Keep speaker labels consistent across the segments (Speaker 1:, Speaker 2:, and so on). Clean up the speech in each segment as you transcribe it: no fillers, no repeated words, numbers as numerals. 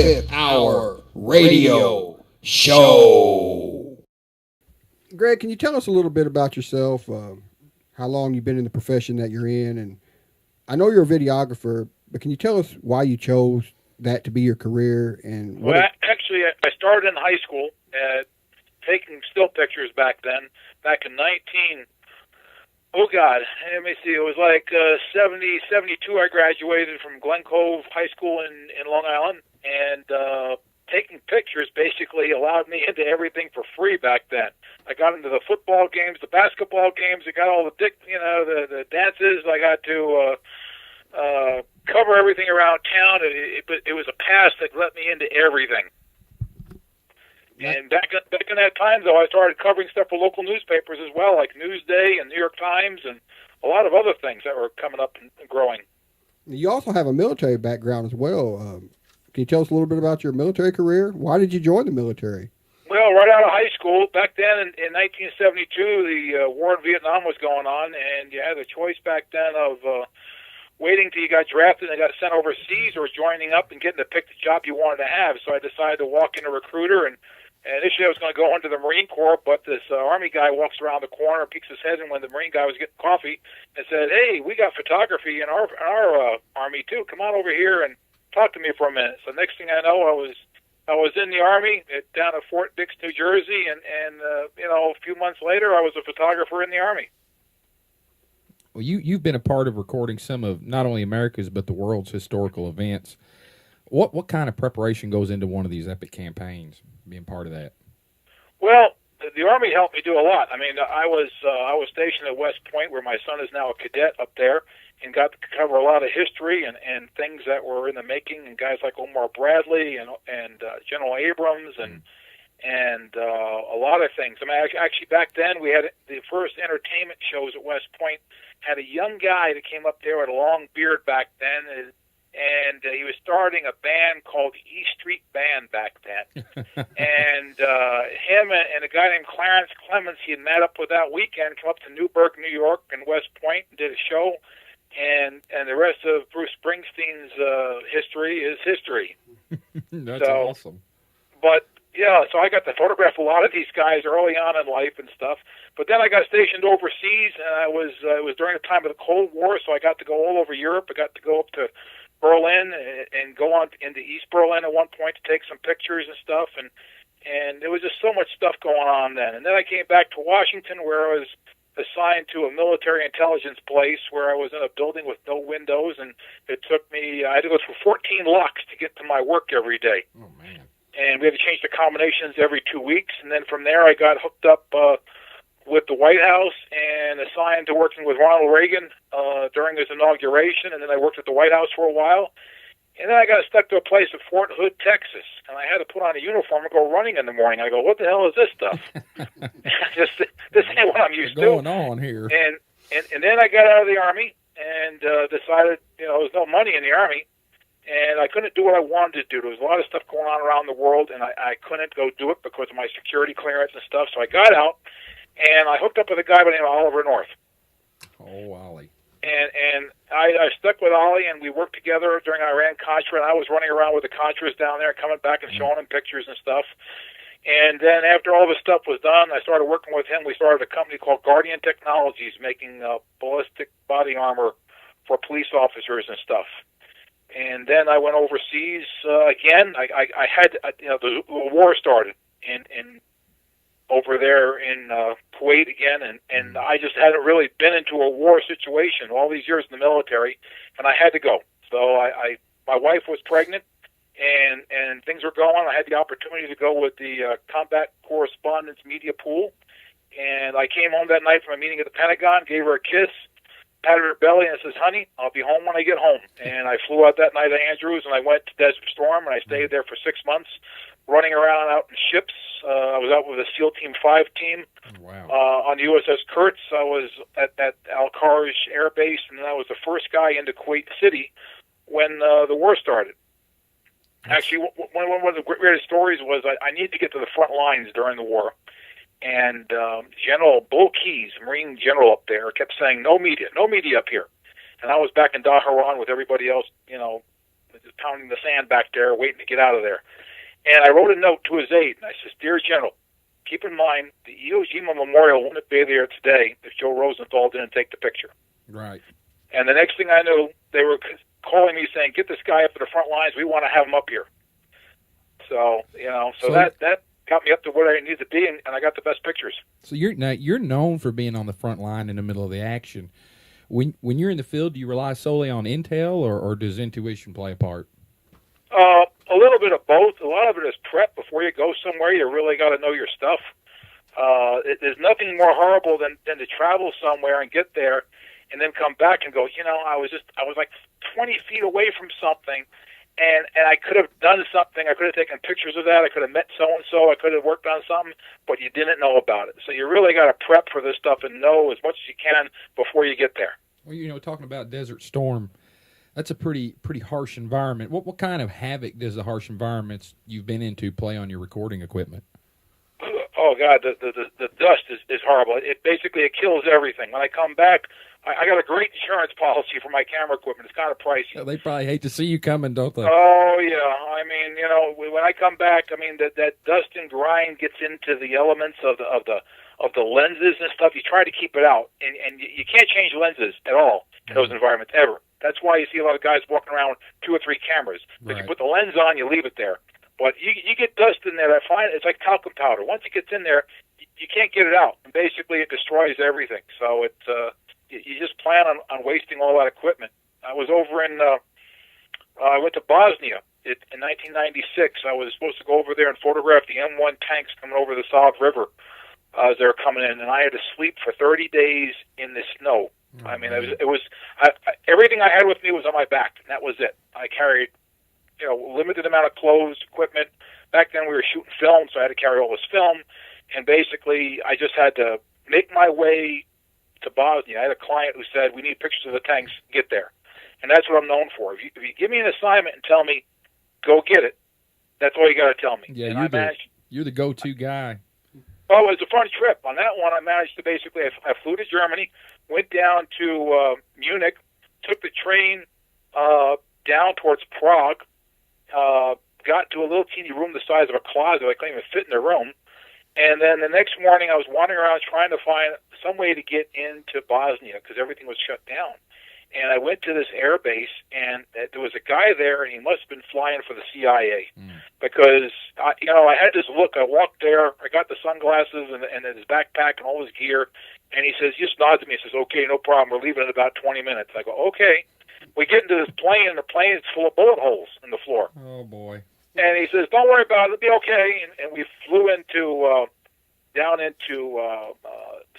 Speaker 1: Fifth Hour Radio Show.
Speaker 2: Greg, can you tell us a little bit about yourself? How long you've been in the profession that you're in? And I know you're a videographer, but can you tell us why you chose that to be your career? And
Speaker 3: well, actually, I started in high school taking still pictures back then. Back in let me see, it was like 70, 72, I graduated from Glen Cove High School in Long Island, and taking pictures basically allowed me into everything for free back then. I got into the football games, the basketball games, I got all the dances, I got to cover everything around town. It was a pass that let me into everything. And back in that time, though, I started covering stuff for local newspapers as well, like Newsday and New York Times, and a lot of other things that were coming up and growing.
Speaker 2: You also have a military background as well. Can you tell us a little bit about your military career? Why did you join the military?
Speaker 3: Well, right out of high school, back then in 1972, the war in Vietnam was going on, and you had a choice back then of waiting till you got drafted and got sent overseas, or joining up and getting to pick the job you wanted to have. So I decided to walk in a recruiter, and initially I was going to go into the Marine Corps, but this Army guy walks around the corner, peeks his head in when the Marine guy was getting coffee, and said, "Hey, we got photography in our Army too. Come on over here and talk to me for a minute." So next thing I know, I was in the Army down at Fort Dix, New Jersey, and a few months later, I was a photographer in the Army.
Speaker 4: Well, you've been a part of recording some of not only America's but the world's historical events. What kind of preparation goes into one of these epic campaigns, being part of that?
Speaker 3: Well, the Army helped me do a lot. I mean, I was stationed at West Point, where my son is now a cadet up there, and got to cover a lot of history and things that were in the making, and guys like Omar Bradley and General Abrams and a lot of things. I mean, actually back then we had the first entertainment shows at West Point. Had a young guy that came up there with a long beard back then, and he was starting a band called the E Street Band back then. And him and a guy named Clarence Clements, he had met up with that weekend, come up to Newburgh, New York, and West Point, and did a show. And the rest of Bruce Springsteen's history is history.
Speaker 4: That's awesome.
Speaker 3: But yeah, so I got to photograph a lot of these guys early on in life and stuff. But then I got stationed overseas, and it was during the time of the Cold War, so I got to go all over Europe. I got to go up to Berlin and go on into East Berlin at one point to take some pictures and stuff. And there was just so much stuff going on then. And then I came back to Washington, where I was assigned to a military intelligence place, where I was in a building with no windows, and it took me, I had to go through 14 locks to get to my work every day.
Speaker 4: Oh, man.
Speaker 3: And we had to change the combinations every 2 weeks. And then from there, I got hooked up with the White House and assigned to working with Ronald Reagan during his inauguration. And then I worked at the White House for a while. And then I got stuck to a place at Fort Hood, Texas. And I had to put on a uniform and go running in the morning. I go, what the hell is this stuff? This ain't what I'm used to.
Speaker 4: What's going on here?
Speaker 3: And then I got out of the Army and decided, there was no money in the Army. And I couldn't do what I wanted to do. There was a lot of stuff going on around the world, and I couldn't go do it because of my security clearance and stuff. So I got out, and I hooked up with a guy by the name of Oliver North.
Speaker 4: Oh, Ollie.
Speaker 3: And I stuck with Ollie, and we worked together during Iran-Contra, and I was running around with the Contras down there, coming back and showing them pictures and stuff. And then after all this stuff was done, I started working with him. We started a company called Guardian Technologies, making ballistic body armor for police officers and stuff. And then I went overseas again. I had the war started in over there in Kuwait again, and I just hadn't really been into a war situation all these years in the military, and I had to go. So my wife was pregnant, and things were going. I had the opportunity to go with the Combat Correspondence Media Pool, and I came home that night from a meeting at the Pentagon, gave her a kiss, patted her belly, and says, "Honey, I'll be home when I get home." And I flew out that night to Andrews, and I went to Desert Storm, and I stayed there for 6 months, running around out in ships. I was out with a SEAL Team 5 team.
Speaker 4: Wow.
Speaker 3: On the USS Kurtz. I was at Al-Kharj Air Base, and I was the first guy into Kuwait City when the war started. Actually, one of the greatest stories was I needed to get to the front lines during the war. And General Bull Keys, Marine general up there, kept saying, no media up here. And I was back in Dhahran with everybody else, just pounding the sand back there, waiting to get out of there. And I wrote a note to his aide, and I says, "Dear General, keep in mind the Iwo Jima Memorial wouldn't be there today if Joe Rosenthal didn't take the picture."
Speaker 4: Right.
Speaker 3: And the next thing I knew, they were calling me saying, "Get this guy up to the front lines. We want to have him up here." So, so that got me up to where I needed to be, and I got the best pictures.
Speaker 4: So you're known for being on the front line in the middle of the action. When you're in the field, do you rely solely on intel, or does intuition play a part?
Speaker 3: A little bit of both. A lot of it is prep before you go somewhere. You really got to know your stuff. There's nothing more horrible than to travel somewhere and get there, and then come back and go, I was like 20 feet away from something, and I could have done something. I could have taken pictures of that. I could have met so and so. I could have worked on something, but you didn't know about it. So you really got to prep for this stuff and know as much as you can before you get there.
Speaker 4: Well, talking about Desert Storm, that's a pretty harsh environment. What kind of havoc does the harsh environments you've been into play on your recording equipment?
Speaker 3: Oh God, the dust is horrible. It kills everything. When I come back, I got a great insurance policy for my camera equipment. It's kind of pricey.
Speaker 4: Yeah, they probably hate to see you coming, don't they?
Speaker 3: Oh yeah. I mean, when I come back, that dust and grime gets into the elements of the lenses and stuff. You try to keep it out, and you can't change lenses at all in those environments ever. That's why you see a lot of guys walking around with 2 or 3 cameras. Because you put the lens on, you leave it there. But you get dust in there. I find it's like talcum powder. Once it gets in there, you can't get it out. And basically, it destroys everything. So you just plan on wasting all that equipment. I was over I went to Bosnia in 1996. I was supposed to go over there and photograph the M1 tanks coming over the South River as they were coming in, and I had to sleep for 30 days in the snow.
Speaker 4: Oh,
Speaker 3: it was everything I had with me was on my back, and that was it. I carried limited amount of clothes, equipment. Back then we were shooting film, so I had to carry all this film, and basically I just had to make my way to Bosnia. I had a client who said, "We need pictures of the tanks, get there." And that's what I'm known for. If you give me an assignment and tell me, go get it, that's all you got to tell me.
Speaker 4: Yeah, you're the go-to guy.
Speaker 3: Well, it was a fun trip. On that one, I managed to I flew to Germany, went down to Munich, took the train down towards Prague, got to a little teeny room the size of a closet. I couldn't even fit in the room. And then the next morning, I was wandering around trying to find some way to get into Bosnia because everything was shut down. And I went to this air base, and there was a guy there, and he must have been flying for the CIA because, I had this look. I walked there. I got the sunglasses and his backpack and all his gear, and he says, just nods at me. He says, "Okay, no problem. We're leaving in about 20 minutes." I go, "Okay." We get into this plane, and the plane is full of bullet holes in the floor.
Speaker 4: Oh, boy.
Speaker 3: And he says, "Don't worry about it. It'll be okay." And we flew down into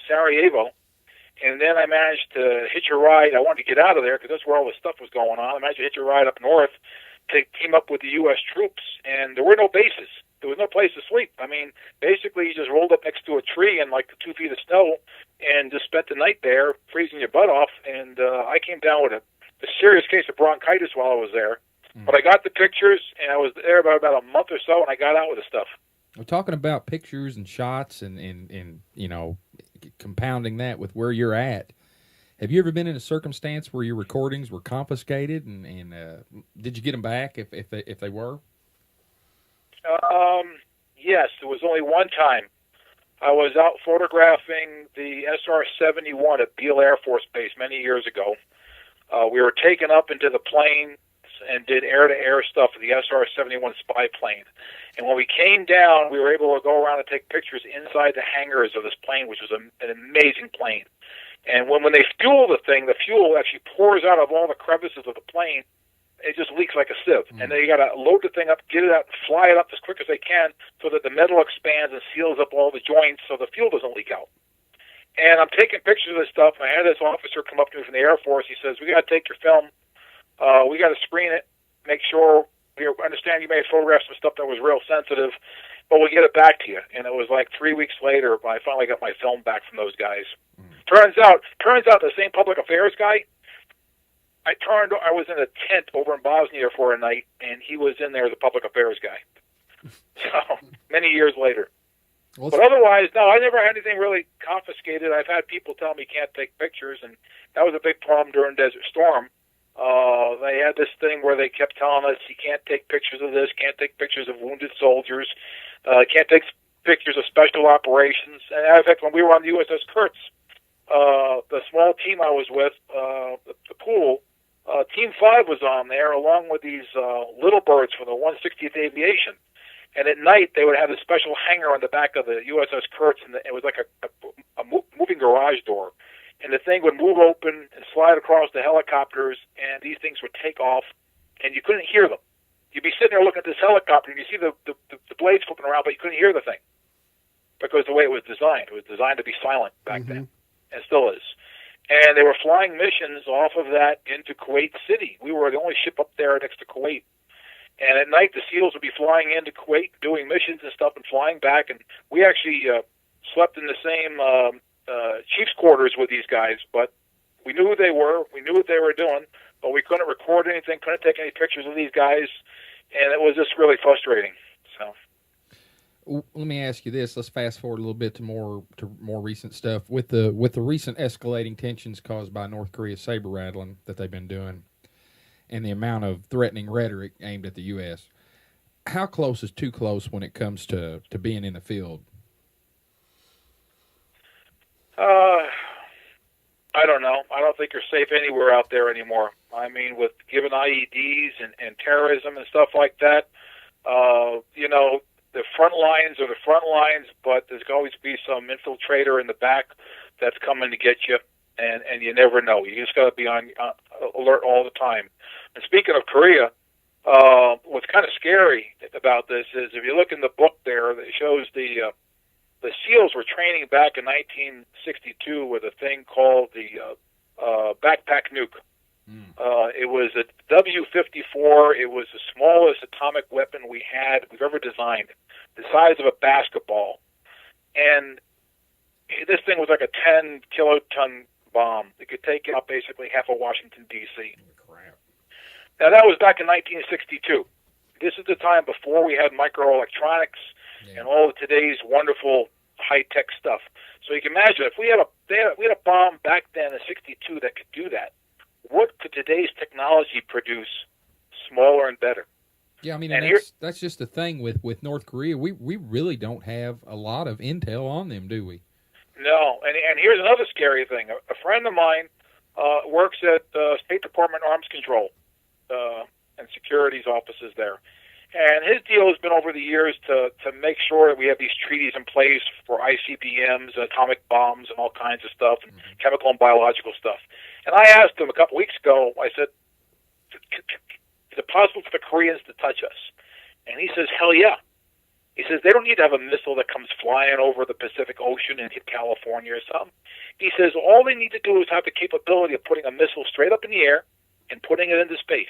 Speaker 3: Sarajevo. And then I managed to hitch a ride. I wanted to get out of there because that's where all the stuff was going on. I managed to hitch a ride up north to team up with the U.S. troops, and there were no bases. There was no place to sleep. Basically, you just rolled up next to a tree in like 2 feet of snow and just spent the night there, freezing your butt off. And I came down with a serious case of bronchitis while I was there. But I got the pictures, and I was there about a month or so, and I got out with the stuff.
Speaker 4: We're talking about pictures and shots and compounding that with where you're at. Have you ever been in a circumstance where your recordings were confiscated, and did you get them back if they were?
Speaker 3: Yes, there was only one time. I was out photographing the SR-71 at Beale Air Force Base many years ago. We were taken up into the plane and did air-to-air stuff for the SR-71 spy plane. And when we came down, we were able to go around and take pictures inside the hangars of this plane, which was an amazing plane. And when they fuel the thing, the fuel actually pours out of all the crevices of the plane. It just leaks like a sieve. And then you got to load the thing up, get it out, fly it up as quick as they can so that the metal expands and seals up all the joints so the fuel doesn't leak out. And I'm taking pictures of this stuff, and I had this officer come up to me from the Air Force. He says, "We got to take your film. We got to screen it, make sure we understand you may have photographed some stuff that was real sensitive, but we'll get it back to you." And it was like 3 weeks later when I finally got my film back from those guys. Turns out the same public affairs guy, I was in a tent over in Bosnia for a night, and he was in there as a public affairs guy. So, many years later. Well, but otherwise, no, I never had anything really confiscated. I've had people tell me can't take pictures, and that was a big problem during Desert Storm. They had this thing where they kept telling us you can't take pictures of this, can't take pictures of wounded soldiers, can't take pictures of special operations. And in fact, when we were on the USS Kurtz, the small team I was with, the pool, Team 5 was on there along with these little birds from the 160th Aviation. And at night, they would have a special hangar on the back of the USS Kurtz, and it was like a moving garage door. And the thing would move open and slide across the helicopters, and these things would take off, and you couldn't hear them. You'd be sitting there looking at this helicopter, and you see the blades flipping around, but you couldn't hear the thing because the way it was designed. It was designed to be silent back then, and still is. And they were flying missions off of that into Kuwait City. We were the only ship up there next to Kuwait. And at night, the SEALs would be flying into Kuwait, doing missions and stuff, and flying back. And we actually slept in the same chief's quarters with these guys, but we knew who they were. We knew what they were doing, but we couldn't record anything, couldn't take any pictures of these guys, and it was just really frustrating. So,
Speaker 4: let me ask you this. Let's fast forward a little bit to more recent stuff. With the recent escalating tensions caused by North Korea's saber rattling that they've been doing, and the amount of threatening rhetoric aimed at the U.S., how close is too close when it comes to being in the field?
Speaker 3: I don't know. I don't think you're safe anywhere out there anymore. I mean, with given IEDs and terrorism and stuff like that, the front lines are the front lines, but there's always be some infiltrator in the back that's coming to get you, and you never know. You just got to be on alert all the time. And speaking of Korea, what's kind of scary about this is if you look in the book there, it shows the SEALs were training back in 1962 with a thing called the backpack nuke. It was a W-54. It was the smallest atomic weapon we've ever designed, the size of a basketball. And this thing was like a 10-kiloton bomb. It could take out basically half of Washington, D.C.
Speaker 4: Crap.
Speaker 3: Now, that was back in 1962. This is the time before we had microelectronics and all of today's wonderful high-tech stuff. So you can imagine if we had a bomb back then in '62 that could do that, what could today's technology produce smaller and better?
Speaker 4: Yeah, I mean, that's just the thing with North Korea. We really don't have a lot of intel on them, do we?
Speaker 3: No, and here's another scary thing. A friend of mine works at the State Department Arms Control and Securities offices there. And his deal has been over the years to make sure that we have these treaties in place for ICBMs, atomic bombs, and all kinds of stuff, and chemical and biological stuff. And I asked him a couple weeks ago, I said, is it possible for the Koreans to touch us? And he says, hell yeah. He says, they don't need to have a missile that comes flying over the Pacific Ocean and hit California or something. He says, all they need to do is have the capability of putting a missile straight up in the air and putting it into space.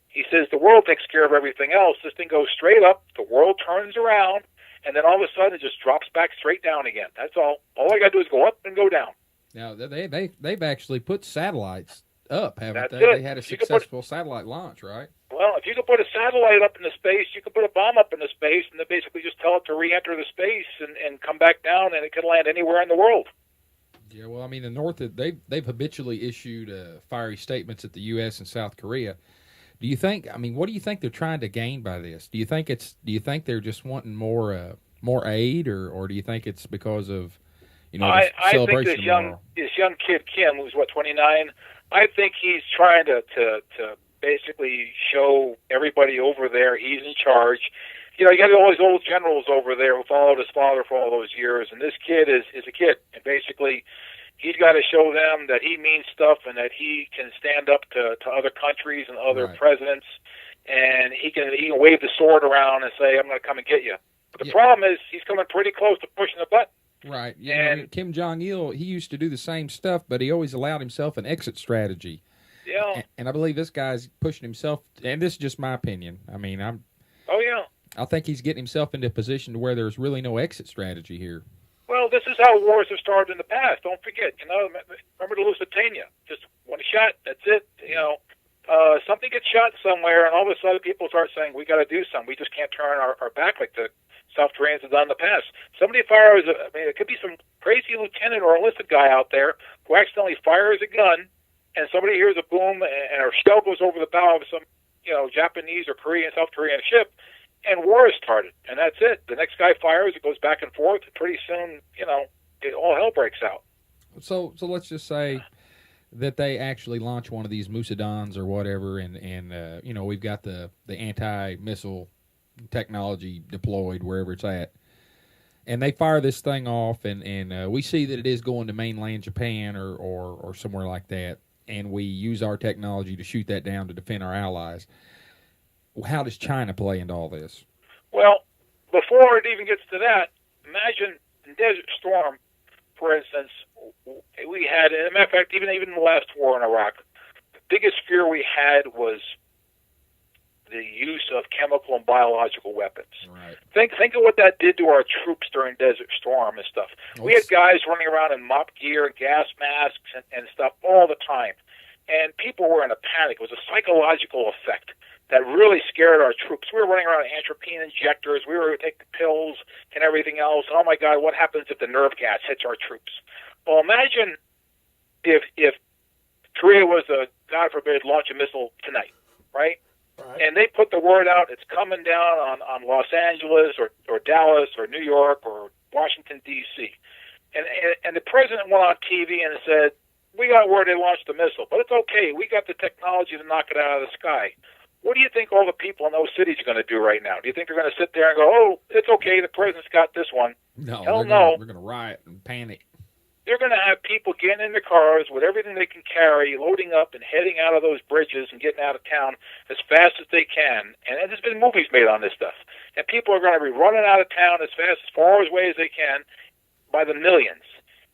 Speaker 3: He says the world takes care of everything else. This thing goes straight up, the world turns around, and then all of a sudden it just drops back straight down again. That's all. All I got to do is go up and go down.
Speaker 4: Now, they've actually put satellites up, haven't
Speaker 3: That's
Speaker 4: they?
Speaker 3: it.
Speaker 4: They had a successful satellite launch, right?
Speaker 3: Well, if you could put a satellite up into space, you could put a bomb up into space, and then basically just tell it to re-enter the space and come back down, and it could land anywhere in the world.
Speaker 4: Yeah, well, I mean, the North, they've habitually issued fiery statements at the U.S. and South Korea. Do you think? I mean, what do you think they're trying to gain by this? Do you think they're just wanting more aid, or do you think it's because of
Speaker 3: I
Speaker 4: celebration?
Speaker 3: think this young kid Kim, who's 29, I think he's trying to basically show everybody over there he's in charge. You got all these old generals over there who followed his father for all those years, and this kid is a kid, and basically he's got to show them that he means stuff and that he can stand up to other countries and other presidents, and he can wave the sword around and say, I'm going to come and get you. But the problem is he's coming pretty close to pushing the button.
Speaker 4: Right. Yeah. Kim Jong Il, he used to do the same stuff, but he always allowed himself an exit strategy.
Speaker 3: Yeah.
Speaker 4: And I believe this guy's pushing himself, and this is just my opinion. I mean, I think he's getting himself into a position to where there's really no exit strategy here.
Speaker 3: Well, this is how wars have started in the past. Don't forget, remember the Lusitania? Just one shot, that's it. Something gets shot somewhere, and all of a sudden people start saying, we got to do something. We just can't turn our back like the South Koreans have done in the past. Somebody fires, it could be some crazy lieutenant or enlisted guy out there who accidentally fires a gun, and somebody hears a boom, and a shell goes over the bow of some, Japanese or Korean, South Korean ship, and war is started, and that's it. The next guy fires, it goes back and forth, and pretty soon, all hell breaks out.
Speaker 4: So let's just say that they actually launch one of these Musadons or whatever, and we've got the anti-missile technology deployed wherever it's at, and they fire this thing off, and we see that it is going to mainland Japan or somewhere like that, and we use our technology to shoot that down to defend our allies. How does China play into all this?
Speaker 3: Well, before it even gets to that, imagine in Desert Storm, for instance, we had, as a matter of fact, even in the last war in Iraq, the biggest fear we had was the use of chemical and biological weapons.
Speaker 4: Right.
Speaker 3: Think of what that did to our troops during Desert Storm and stuff. We had guys running around in mop gear and gas masks and stuff all the time. And people were in a panic. It was a psychological effect that really scared our troops. We were running around with atropine injectors. We were taking pills and everything else. Oh, my God, what happens if the nerve gas hits our troops? Well, imagine if Korea was to, God forbid, launch a missile tonight, right? And they put the word out, it's coming down on Los Angeles or Dallas or New York or Washington, D.C. And the president went on TV and said, we got word they launched the missile, but it's okay. We got the technology to knock it out of the sky. What do you think all the people in those cities are going to do right now? Do you think they're going to sit there and go, oh, it's okay, the president's got this one?
Speaker 4: No,
Speaker 3: Hell
Speaker 4: no.
Speaker 3: no.
Speaker 4: They're going to riot and panic.
Speaker 3: They're going to have people getting in their cars with everything they can carry, loading up and heading out of those bridges and getting out of town as fast as they can. And there's been movies made on this stuff. And people are going to be running out of town as far away as they can by the millions.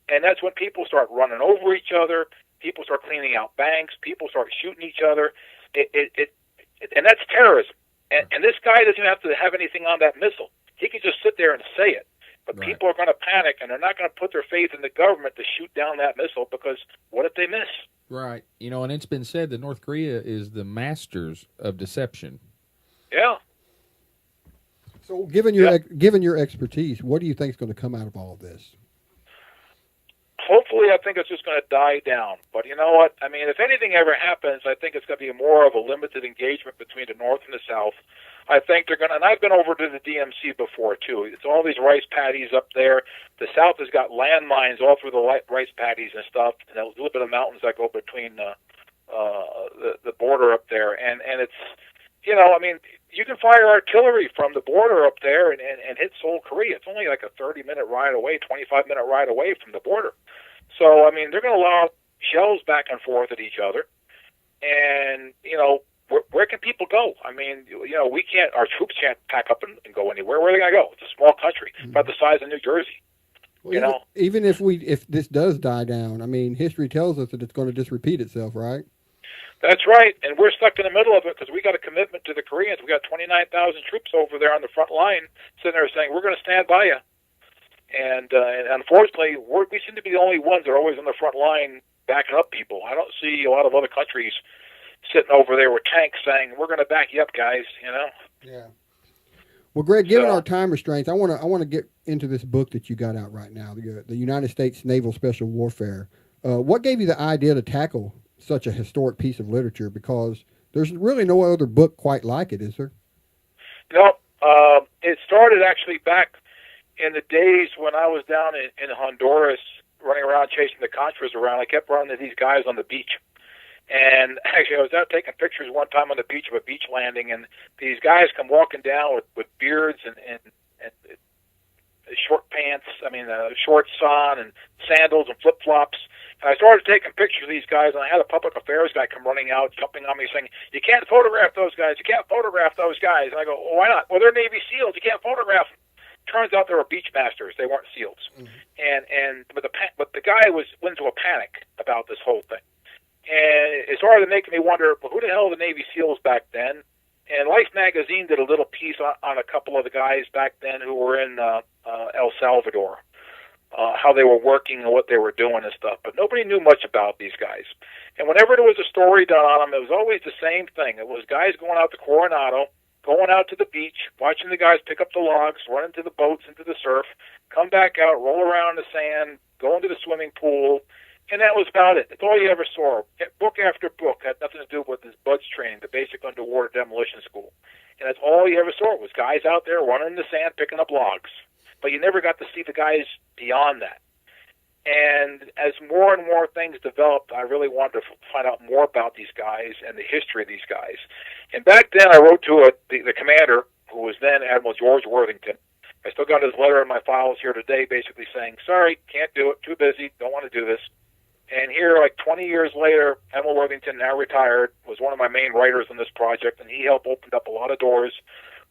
Speaker 3: And that's when people start running over each other. People start cleaning out banks. People start shooting each other. And that's terrorism. And this guy doesn't have to have anything on that missile. He can just sit there and say it. But
Speaker 4: right.
Speaker 3: People are going to panic, and they're not going to put their faith in the government to shoot down that missile because what if they miss?
Speaker 4: Right. And it's been said that North Korea is the masters of deception.
Speaker 3: Yeah.
Speaker 2: So given your expertise, what do you think is going to come out of all of this?
Speaker 3: Hopefully, I think it's just going to die down. But you know what? I mean, if anything ever happens, I think it's going to be more of a limited engagement between the North and the South. I think they're going to, and I've been over to the DMC before, too. It's all these rice paddies up there. The South has got landmines all through the rice paddies and stuff, and a little bit of mountains that go between the border up there. And it's, I mean, you can fire artillery from the border up there and hit Seoul, Korea. It's only like a 30-minute ride away, 25-minute ride away from the border. So, I mean, they're going to allow shells back and forth at each other. And, where can people go? I mean, we can't, our troops can't pack up and go anywhere. Where are they going to go? It's a small country, about the size of New Jersey.
Speaker 2: Well, even if this does die down, I mean, history tells us that it's going to just repeat itself, right?
Speaker 3: That's right, and we're stuck in the middle of it because we got a commitment to the Koreans. We got 29,000 troops over there on the front line sitting there saying, we're going to stand by you. And unfortunately, we seem to be the only ones that are always on the front line backing up people. I don't see a lot of other countries sitting over there with tanks saying, we're going to back you up, guys,
Speaker 2: Yeah. Well, Greg, given our time restraints, I want to get into this book that you got out right now, the United States Naval Special Warfare. What gave you the idea to tackle such a historic piece of literature? Because there's really no other book quite like it, is there?
Speaker 3: No, it started actually back in the days when I was down in Honduras running around chasing the Contras around. I kept running into these guys on the beach. And actually, I was out taking pictures one time on the beach of a beach landing, and these guys come walking down with beards and short pants, shorts on, and sandals and flip-flops. And I started taking pictures of these guys, and I had a public affairs guy come running out, jumping on me, saying, you can't photograph those guys. You can't photograph those guys. And I go, well, why not? Well, they're Navy SEALs. You can't photograph them. Turns out they were beach masters. They weren't SEALs. Mm-hmm. But the guy went into a panic about this whole thing. And it started making me wonder, well, who the hell were the Navy SEALs back then? And Life magazine did a little piece on a couple of the guys back then who were in El Salvador, how they were working and what they were doing and stuff. But nobody knew much about these guys. And whenever there was a story done on them, it was always the same thing. It was guys going out to Coronado, going out to the beach, watching the guys pick up the logs, run into the boats, into the surf, come back out, roll around in the sand, go into the swimming pool, And that was about it. That's all you ever saw. Book after book had nothing to do with this BUDS training, the basic underwater demolition school. And that's all you ever saw was guys out there running in the sand picking up logs. But you never got to see the guys beyond that. And as more and more things developed, I really wanted to find out more about these guys and the history of these guys. And back then I wrote to the commander, who was then Admiral George Worthington. I still got his letter in my files here today basically saying, sorry, can't do it, too busy, don't want to do this. And here, like 20 years later, Admiral Worthington, now retired, was one of my main writers on this project, and he helped open up a lot of doors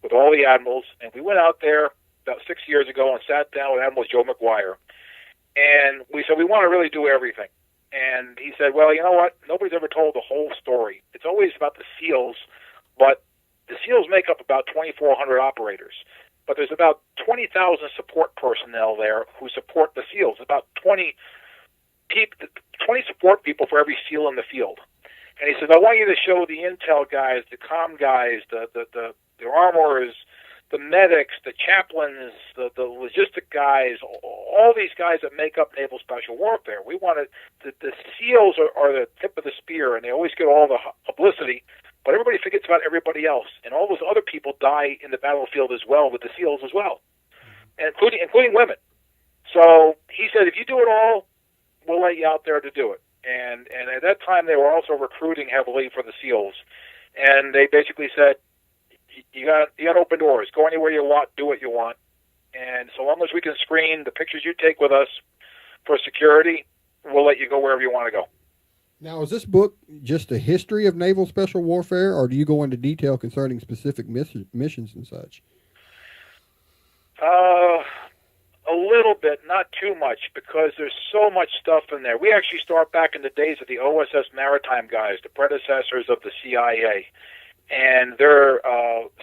Speaker 3: with all the admirals. And we went out there about 6 years ago and sat down with Admiral Joe McGuire. And we said, we want to really do everything. And he said, well, you know what? Nobody's ever told the whole story. It's always about the SEALs, but the SEALs make up about 2,400 operators. But there's about 20,000 support personnel there who support the SEALs, about 20 support people for every SEAL in the field. And he says, I want you to show the intel guys, the comm guys, the armorers, the medics, the chaplains, the logistic guys, all these guys that make up naval special warfare. We wanted the SEALs are the tip of the spear, and they always get all the publicity, but everybody forgets about everybody else, and all those other people die in the battlefield as well with the SEALs as well, and including women. So he said, if you do it all, we'll let you out there to do it. And at that time, they were also recruiting heavily for the SEALs, and they basically said, you got open doors. Go anywhere you want. Do what you want. And so long as we can screen the pictures you take with us for security, we'll let you go wherever you want to go.
Speaker 2: Now, is this book just a history of naval special warfare, or do you go into detail concerning specific missions and such?
Speaker 3: A little bit, not too much, because there's so much stuff in there. We actually start back in the days of the OSS Maritime guys, the predecessors of the CIA. And their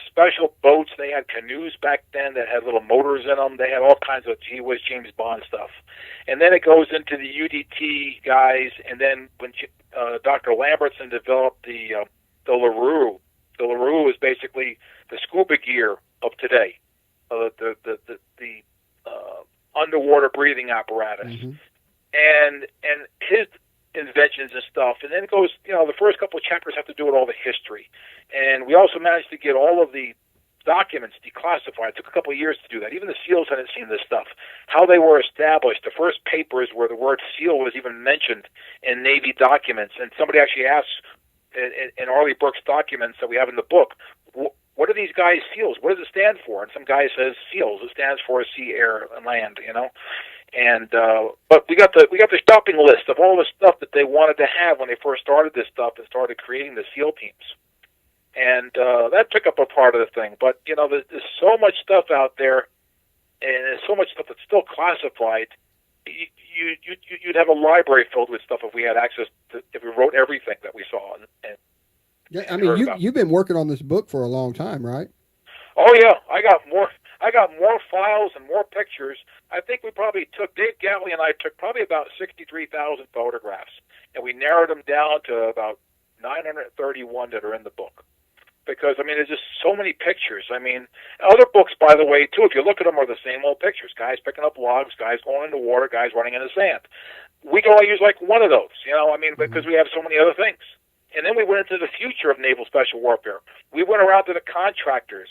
Speaker 3: special boats, they had canoes back then that had little motors in them. They had all kinds of gee whiz James Bond stuff. And then it goes into the UDT guys, and then when Dr. Lambertson developed the LaRue. The LaRue is basically the scuba gear of today, the underwater breathing apparatus. Mm-hmm. And his inventions and stuff, and then it goes, the first couple of chapters have to do with all the history. And we also managed to get all of the documents declassified. It took a couple of years to do that. Even the SEALs hadn't seen this stuff. How they were established, the first papers where the word SEAL was even mentioned in Navy documents, and somebody actually asked in Arleigh Burke's documents that we have in the book, what are these guys SEALs? What does it stand for? And some guy says SEALs. It stands for sea, air, and land, And but we got the shopping list of all the stuff that they wanted to have when they first started this stuff and started creating the SEAL teams, and that took up a part of the thing. But there's so much stuff out there, and there's so much stuff that's still classified. You'd have a library filled with stuff if we had access to, if we wrote everything that we saw. And
Speaker 2: yeah, I mean, you've been working on this book for a long time, right?
Speaker 3: Oh yeah, I got more files and more pictures. I think we probably Dave Gatley and I took probably about 63,000 photographs, and we narrowed them down to about 931 that are in the book. Because, there's just so many pictures. Other books, by the way, too, if you look at them, are the same old pictures. Guys picking up logs, guys going into water, guys running in the sand. We can only use like one of those, because we have so many other things. And then we went into the future of naval special warfare. We went around to the contractors.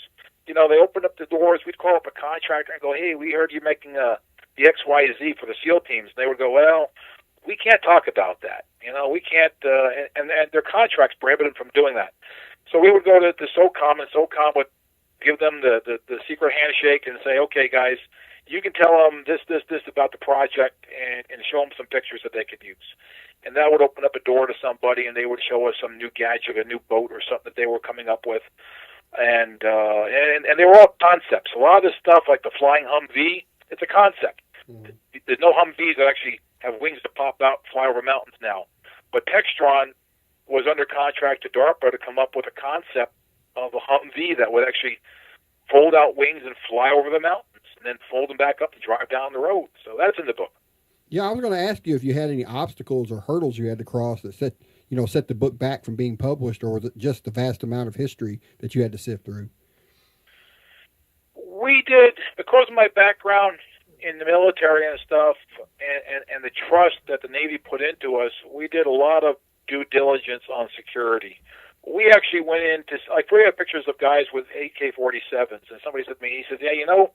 Speaker 3: They opened up the doors. We'd call up a contractor and go, hey, we heard you making the XYZ for the SEAL teams. And they would go, well, we can't talk about that. We can't, and their contracts prohibited them from doing that. So we would go to SOCOM, and SOCOM would give them the secret handshake and say, okay, guys, you can tell them this about the project and show them some pictures that they could use. And that would open up a door to somebody, and they would show us some new gadget, a new boat or something that they were coming up with. And they were all concepts. A lot of this stuff, like the flying Humvee, it's a concept. Mm-hmm. There's no Humvees that actually have wings to pop out and fly over mountains now. But Textron was under contract to DARPA to come up with a concept of a Humvee that would actually fold out wings and fly over the mountains, and then fold them back up and drive down the road. So that's in the book.
Speaker 2: Yeah, I was going to ask you if you had any obstacles or hurdles you had to cross that set the book back from being published, or was it just the vast amount of history that you had to sift through?
Speaker 3: We did, because of my background, in the military and stuff, and the trust that the Navy put into us, we did a lot of due diligence on security. We actually went into, like, we have pictures of guys with AK-47s, and somebody said to me, he said, yeah, you know,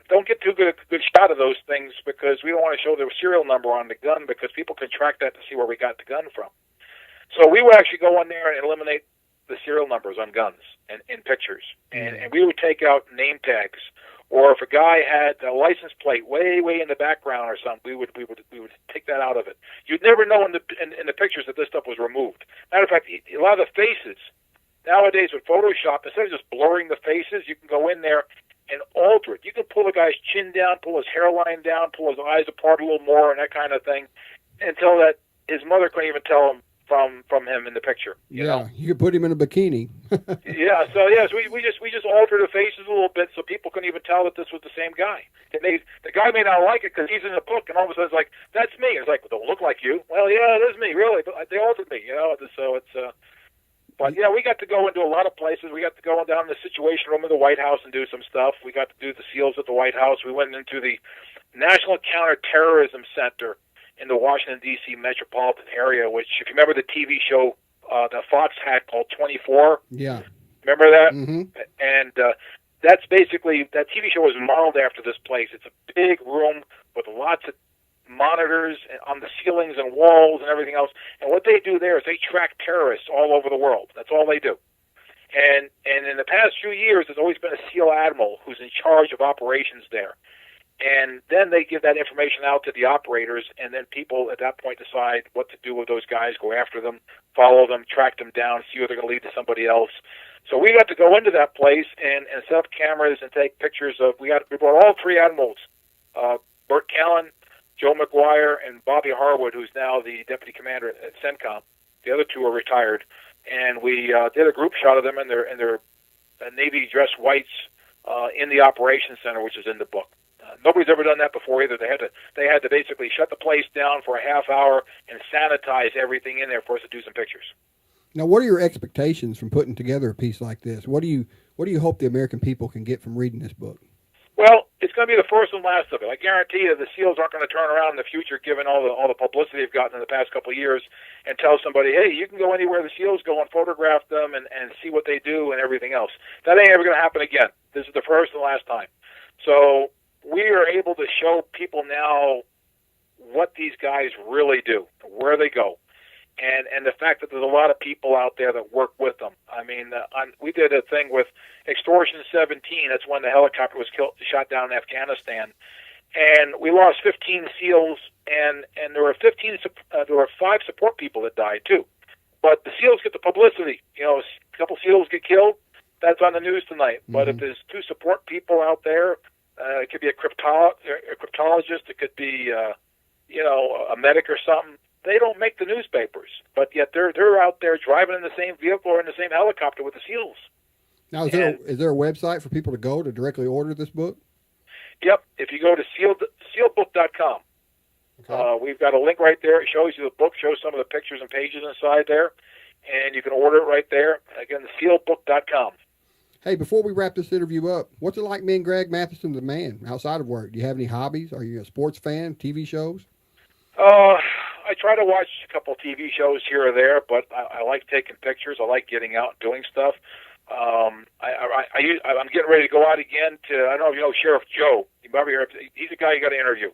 Speaker 3: don't get too good shot of those things because we don't want to show the serial number on the gun because people can track that to see where we got the gun from. So we would actually go in there and eliminate the serial numbers on guns and in pictures, and we would take out name tags. Or if a guy had a license plate way in the background or something, we would take that out of it. You'd never know in the pictures that this stuff was removed. Matter of fact, a lot of the faces nowadays with Photoshop, instead of just blurring the faces, you can go in there and alter it. You can pull a guy's chin down, pull his hairline down, pull his eyes apart a little more, and that kind of thing, until that his mother couldn't even tell him from him in the picture. You know?
Speaker 2: You could put him in a bikini.
Speaker 3: So we just altered the faces a little bit so people couldn't even tell that this was the same guy. And the guy may not like it because he's in the book, and all of a sudden it's like, that's me. It's like, well, don't look like you. Well, yeah, it is me, really. But they altered me, you know. So it's but yeah, we got to go into a lot of places. We got to go down in the Situation Room of the White House and do some stuff. We got to do the SEALs at the White House. We went into the National Counterterrorism Center in the Washington, D.C. metropolitan area, which, if you remember the TV show that Fox had called 24.
Speaker 2: Yeah.
Speaker 3: Remember that?
Speaker 2: Mm-hmm.
Speaker 3: And that's basically, that TV show was modeled after this place. It's a big room with lots of monitors on the ceilings and walls and everything else. And what they do there is they track terrorists all over the world. That's all they do. And in the past few years, there's always been a SEAL admiral who's in charge of operations there. And then they give that information out to the operators, and then people at that point decide what to do with those guys, go after them, follow them, track them down, see where they're going to lead to somebody else. So we got to go into that place and set up cameras and take pictures of, we brought all three admirals, Burt Callan, Joe McGuire, and Bobby Harwood, who's now the deputy commander at CENTCOM. The other two are retired. And we did a group shot of them in their Navy dress whites in the operations center, which is in the book. Nobody's ever done that before either. They had to basically shut the place down for a half hour and sanitize everything in there for us to do some pictures.
Speaker 2: Now, what are your expectations from putting together a piece like this? What do you hope the American people can get from reading this book?
Speaker 3: Well, it's going to be the first and last of it. I guarantee you the SEALs aren't going to turn around in the future, given all the publicity they've gotten in the past couple of years, and tell somebody, hey, you can go anywhere the SEALs go and photograph them and see what they do and everything else. That ain't ever going to happen again. This is the first and last time. So we are able to show people now what these guys really do, where they go, and the fact that there's a lot of people out there that work with them. I mean, we did a thing with Extortion 17. That's when the helicopter was shot down in Afghanistan, and we lost 15 SEALs, and there were 5 support people that died too. But the SEALs get the publicity. You know, a couple SEALs get killed. That's on the news tonight. Mm-hmm. But if there's 2 support people out there, it could be a cryptologist. It could be, a medic or something. They don't make the newspapers, but yet they're out there driving in the same vehicle or in the same helicopter with the SEALs.
Speaker 2: Now, is there a website for people to go to directly order this book?
Speaker 3: Yep. If you go to SEALbook.com, okay. We've got a link right there. It shows you the book, shows some of the pictures and pages inside there, and you can order it right there. Again, SEALbook.com.
Speaker 2: Hey, before we wrap this interview up, what's it like being Greg Mathieson, the man, outside of work? Do you have any hobbies? Are you a sports fan, TV shows?
Speaker 3: I try to watch a couple TV shows here or there, but I like taking pictures. I like getting out and doing stuff. I'm getting ready to go out again to, I don't know if you know Sheriff Joe. You probably heard, he's the guy you got to interview.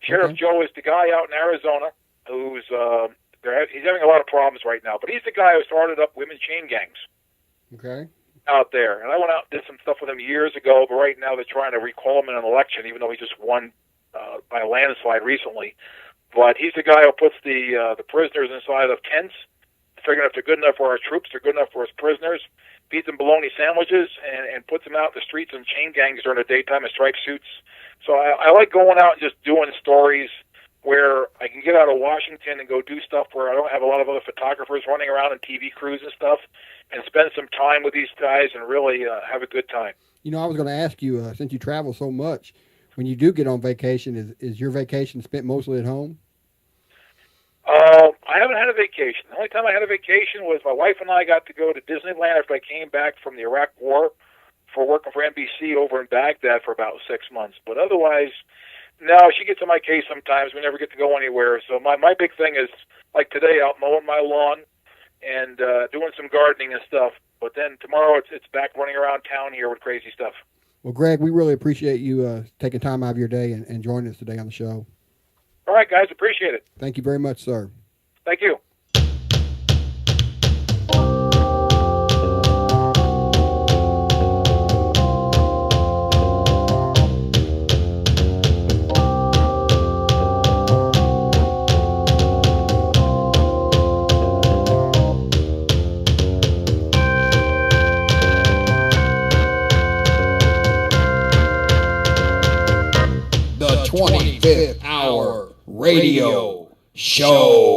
Speaker 3: Sheriff Joe is the guy out in Arizona who's, he's having a lot of problems right now, but he's the guy who started up women chain gangs.
Speaker 2: Okay.
Speaker 3: Out there. And I went out and did some stuff with him years ago, but right now they're trying to recall him in an election, even though he just won by a landslide recently. But he's the guy who puts the prisoners inside of tents, figuring if they're good enough for our troops, they're good enough for his prisoners, feeds them bologna sandwiches, and puts them out in the streets in chain gangs during the daytime in striped suits. So I like going out and just doing stories where I can get out of Washington and go do stuff where I don't have a lot of other photographers running around and TV crews and stuff, and spend some time with these guys and really have a good time.
Speaker 2: You know, I was going to ask you, since you travel so much, when you do get on vacation, is your vacation spent mostly at home?
Speaker 3: I haven't had a vacation. The only time I had a vacation was my wife and I got to go to Disneyland after I came back from the Iraq War for working for NBC over in Baghdad for about 6 months. But otherwise, no, she gets on my case sometimes. We never get to go anywhere. So my big thing is, like today, out mowing my lawn and doing some gardening and stuff. But then tomorrow it's back running around town here with crazy stuff.
Speaker 2: Well, Greg, we really appreciate you taking time out of your day and joining us today on the show.
Speaker 3: All right, guys, appreciate it.
Speaker 2: Thank you very much, sir.
Speaker 3: Thank you.
Speaker 1: The 25th Hour Radio Show.